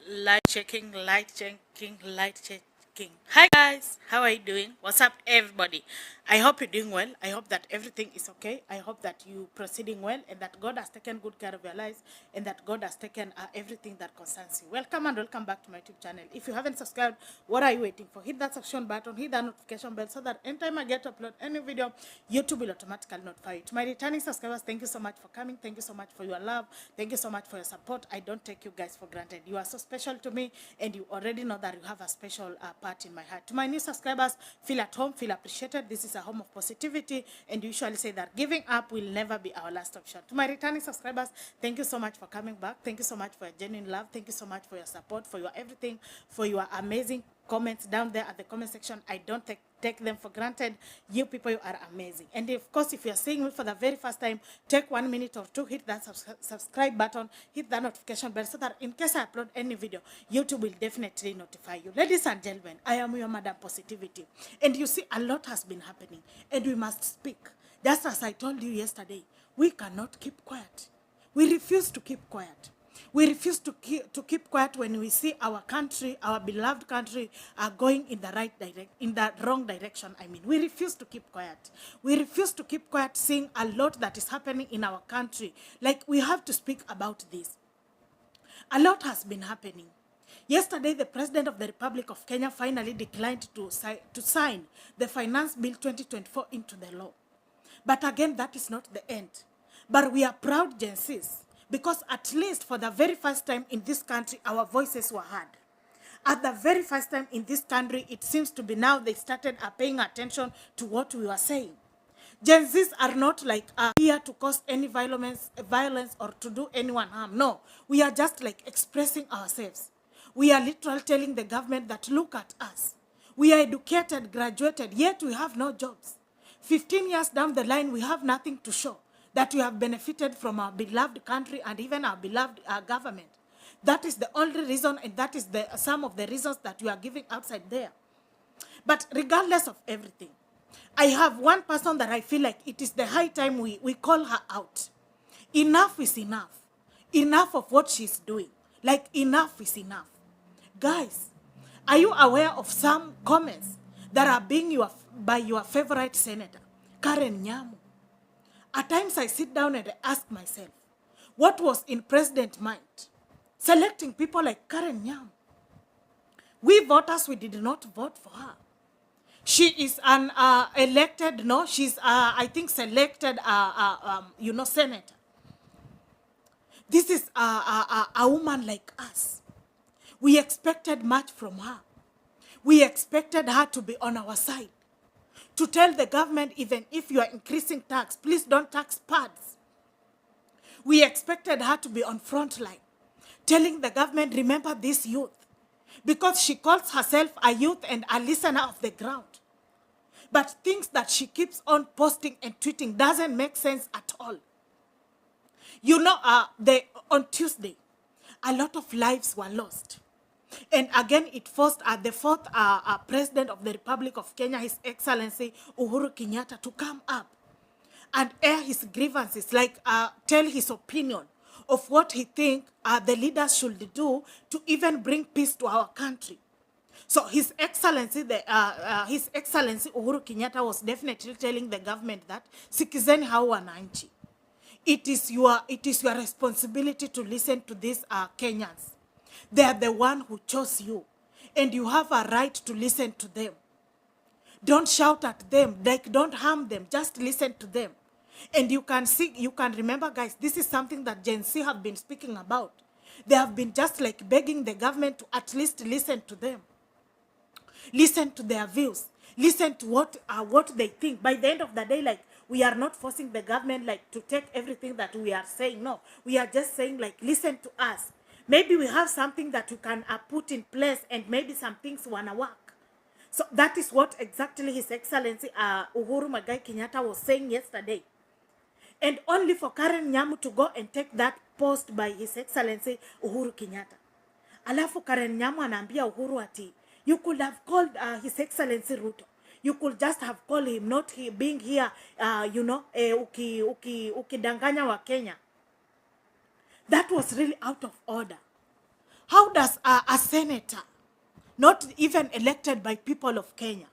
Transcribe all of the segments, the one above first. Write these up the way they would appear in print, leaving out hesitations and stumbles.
Light checking, light checking. Hi guys, how are you doing? What's up, everybody? I hope you're doing well. I hope that everything is okay. I hope that you proceeding well and that God has taken good care of your lives and that God has taken everything that concerns you. Welcome and welcome back to my YouTube channel. If you haven't subscribed, what are you waiting for? Hit that subscription button, hit that notification bell so that anytime I get to upload any video, YouTube will automatically notify you. To my returning subscribers, thank you so much for coming. Thank you so much for your love. Thank you so much for your support. I don't take you guys for granted. You are so special to me, and you already know that you have a special part in my heart. To my new subscribers, feel at home, feel appreciated. This is a home of positivity, and usually say that giving up will never be our last option. To my returning subscribers, thank you so much for coming back. Thank you so much for your genuine love. Thank you so much for your support, for your everything, for your amazing comments down there at the comment section. I don't take them for granted. You people, you are amazing. And of course, if you are seeing me for the very first time, take 1 minute or two, hit that subscribe button, hit that notification bell so that in case I upload any video, YouTube will definitely notify you. Ladies and gentlemen, I am your Madam Positivity. And you see, a lot has been happening and we must speak. Just as I told you yesterday, we cannot keep quiet. We refuse to keep quiet. We refuse to keep quiet when we see our country, our beloved country, going in the wrong direction. I mean, we refuse to keep quiet. We refuse to keep quiet seeing a lot that is happening in our country. Like, we have to speak about this. A lot has been happening. Yesterday, the President of the Republic of Kenya finally declined to sign the Finance Bill 2024 into the law. But again, that is not the end. But we are proud Gen Zs, because at least for the very first time in this country, our voices were heard. At the very first time in this country, it seems to be now they started paying attention to what we were saying. Gen Zs are not like here to cause any violence or to do anyone harm. No, we are just like expressing ourselves. We are literally telling the government that look at us. We are educated, graduated, yet we have no jobs. 15 years down the line, we have nothing to show that we have benefited from our beloved country and even our beloved government. That is the only reason, and that is some of the reasons that we are giving outside there. But regardless of everything, I have one person that I feel like it is the high time we call her out. Enough is enough. Enough of what she's doing. Like, enough is enough. Guys, are you aware of some comments that are being by your favorite senator, Karen Nyamu? At times I sit down and I ask myself, what was in President's mind selecting people like Karen Nyamu? We voters, we did not vote for her. She is an elected, no, she's, I think, selected, senator. This is a woman like us. We expected much from her. We expected her to be on our side, to tell the government, even if you are increasing tax, please don't tax pads. We expected her to be on front line, telling the government, remember this youth, because she calls herself a youth and a listener of the ground. But things that she keeps on posting and tweeting doesn't make sense at all. You know, on Tuesday, a lot of lives were lost. And again, it forced the fourth President of the Republic of Kenya, His Excellency Uhuru Kenyatta, to come up and air his grievances, like tell his opinion of what he thinks the leaders should do to even bring peace to our country. So His Excellency, His Excellency Uhuru Kenyatta was definitely telling the government that sikizeni hao wananchi. It is your responsibility to listen to these Kenyans. They are the one who chose you, and you have a right to listen to them. Don't shout at them, like don't harm them, just listen to them. And you can remember, guys, this is something that Gen Z have been speaking about. They have been just like begging the government to at least listen to them. Listen to their views. Listen to what they think. By the end of the day, like, we are not forcing the government like to take everything that we are saying. No, we are just saying like, listen to us. Maybe we have something that we can put in place, and maybe some things wanna work. So that is what exactly His Excellency Uhuru Muigai Kenyatta was saying yesterday. And only for Karen Nyamu to go and take that post by His Excellency Uhuru Kenyatta. Alafu Karen Nyamu anaambia Uhuru ati, you could have called His Excellency Ruto. You could just have called him, not he being here, ukidanganya wa Kenya. That was really out of order. How does a senator, not even elected by people of Kenya,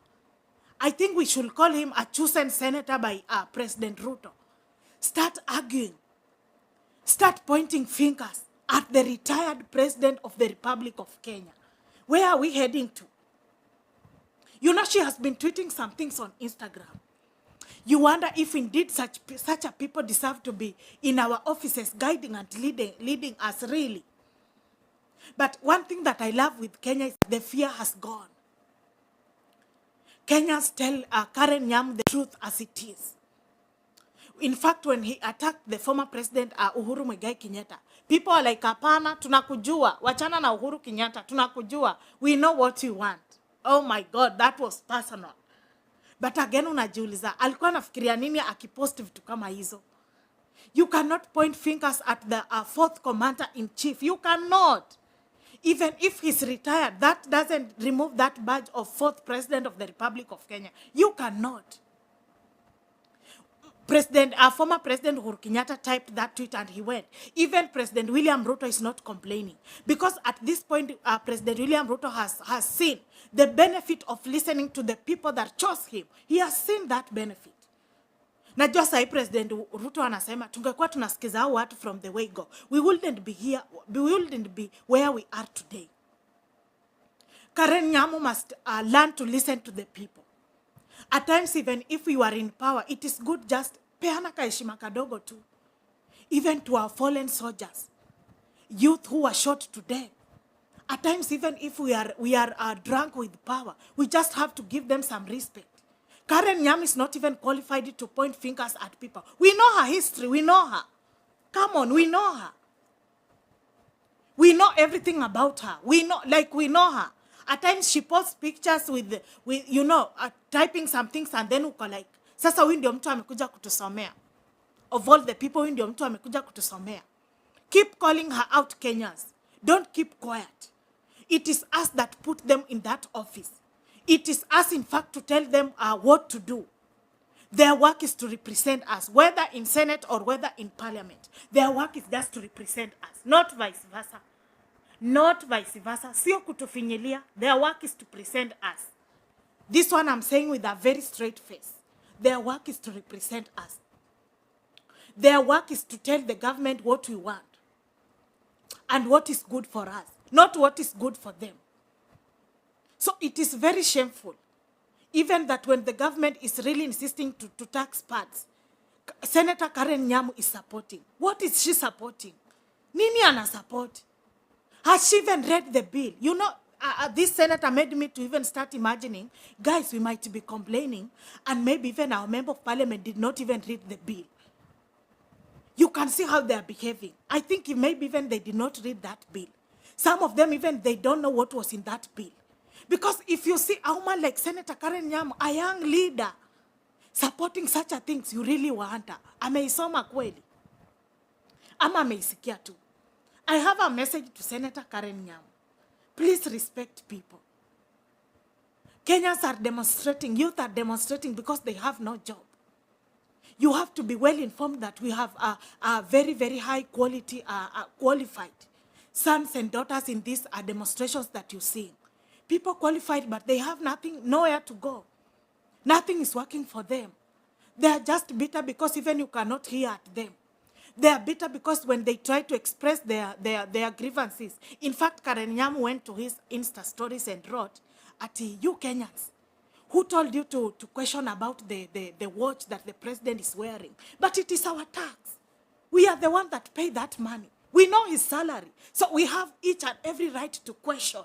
I think we should call him a chosen senator by President Ruto, start arguing, start pointing fingers at the retired president of the Republic of Kenya? Where are we heading to? You know, she has been tweeting some things on Instagram. You wonder if indeed such a people deserve to be in our offices guiding and leading us, really. But one thing that I love with Kenya is the fear has gone. Kenyans tell Karen Nyamu the truth as it is. In fact, when he attacked the former president Uhuru Muigai Kenyatta, people are like, hapana, tunakujua, wachana na Uhuru Kenyatta, tunakujua, we know what you want. Oh my God, that was personal. But again, unajiuliza, alikuwa anafikiria nini akipost vitu kama hizo? You cannot point fingers at the fourth commander-in-chief. You cannot. Even if he's retired, that doesn't remove that badge of fourth president of the Republic of Kenya. You cannot. Former President Uhuru Kenyatta typed that tweet and he went. Even President William Ruto is not complaining. Because at this point, President William Ruto has seen the benefit of listening to the people that chose him. He has seen that benefit. Najua sahi President Ruto anasema, tungekuwa tunasikiza hao watu from the way go. We wouldn't be here, we wouldn't be where we are today. Karen Nyamu must learn to listen to the people. At times, even if we are in power, it is good just peana kaheshima kadogo tu. Even to our fallen soldiers, youth who are shot to death. At times, even if we are drunk with power, we just have to give them some respect. Karen Nyamu is not even qualified to point fingers at people. We know her history. We know her. Come on, we know her. We know everything about her. We know her. At times she posts pictures with you know, typing some things and then uko like, sasa huyu ndio mtu amekuja kutusomea. Of all the people, huyu ndio mtu amekuja kutusomea. Keep calling her out, Kenyans. Don't keep quiet. It is us that put them in that office. It is us, in fact, to tell them what to do. Their work is to represent us, whether in Senate or whether in Parliament. Their work is just to represent us, not vice versa. Not vice versa. Sio kutufinyilia. Their work is to present us. This one I'm saying with a very straight face. Their work is to represent us. Their work is to tell the government what we want and what is good for us, not what is good for them. So it is very shameful, even that when the government is really insisting to tax parts, Senator Karen Nyamu is supporting. What is she supporting? Nini ana support? Has she even read the bill? You know, this senator made me to even start imagining, guys, we might be complaining, and maybe even our member of parliament did not even read the bill. You can see how they are behaving. I think maybe even they did not read that bill. Some of them even, they don't know what was in that bill. Because if you see a woman like Senator Karen Nyamu, a young leader, supporting such a things, you really want her. Ameisoma kweli. Ama ameisikia tu. I have a message to Senator Karen Nyamu. Please respect people. Kenyans are demonstrating, youth are demonstrating because they have no job. You have to be well informed that we have a very, very high quality, qualified sons and daughters in these demonstrations that you see. People qualified, but they have nothing, nowhere to go. Nothing is working for them. They are just bitter because even you cannot hear at them. They are bitter because when they try to express their grievances. In fact, Karen Nyamu went to his Insta stories and wrote, you Kenyans, who told you to question about the watch that the president is wearing? But it is our tax. We are the one that pay that money. We know his salary. So we have each and every right to question.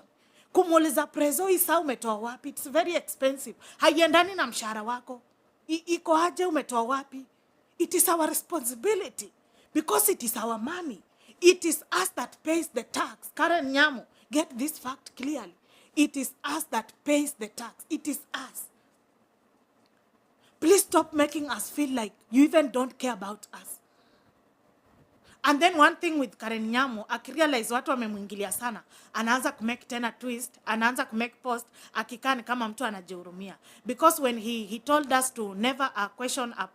Kumuuliza prezo isa umetoa wapi? It's very expensive. Haiendani na mshahara wako. Iko aje umetoa wapi? It is our responsibility because it is our money. It is us that pays the tax. Karen Nyamu, get this fact clearly. It is us that pays the tax. It is us. Please stop making us feel like you even don't care about us. And then one thing with Karen Nyamu, akirealize watu wamemwingilia sana, anaanza kumake tena twist, anaanza kumake post, akikani kama mtu anajihurumia. Because when he told us to never question a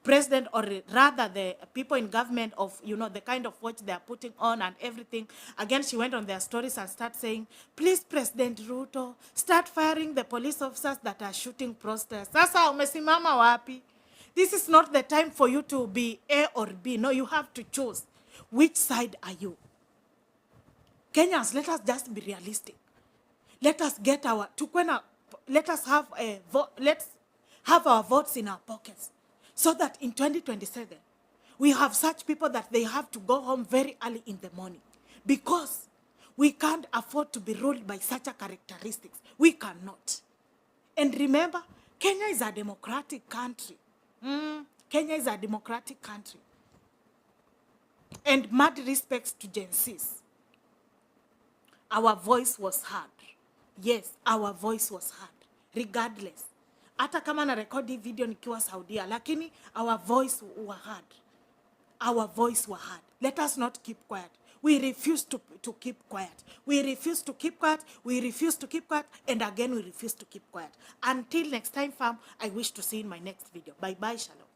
president or rather the people in government of, you know, the kind of watch they are putting on and everything. Again, she went on their stories and started saying, please, President Ruto, start firing the police officers that are shooting protesters. Sasa umesimama wapi? This is not the time for you to be A or B. No, you have to choose. Which side are you? Kenyans, let us just be realistic. Let us get our, let us have a vote, let's have our votes in our pockets. So that in 2027, we have such people that they have to go home very early in the morning. Because we can't afford to be ruled by such a characteristics. We cannot. And remember, Kenya is a democratic country. Kenya is a democratic country. And mad respects to Gen Zs. Our voice was heard. Yes, our voice was heard. Regardless. Hata kama na rekodi video nikiwa Saudia, lakini our voice were heard. Our voice were heard. Let us not keep quiet. We refuse to keep quiet. We refuse to keep quiet. We refuse to keep quiet. And again, we refuse to keep quiet. Until next time, fam, I wish to see you in my next video. Bye-bye, shalom.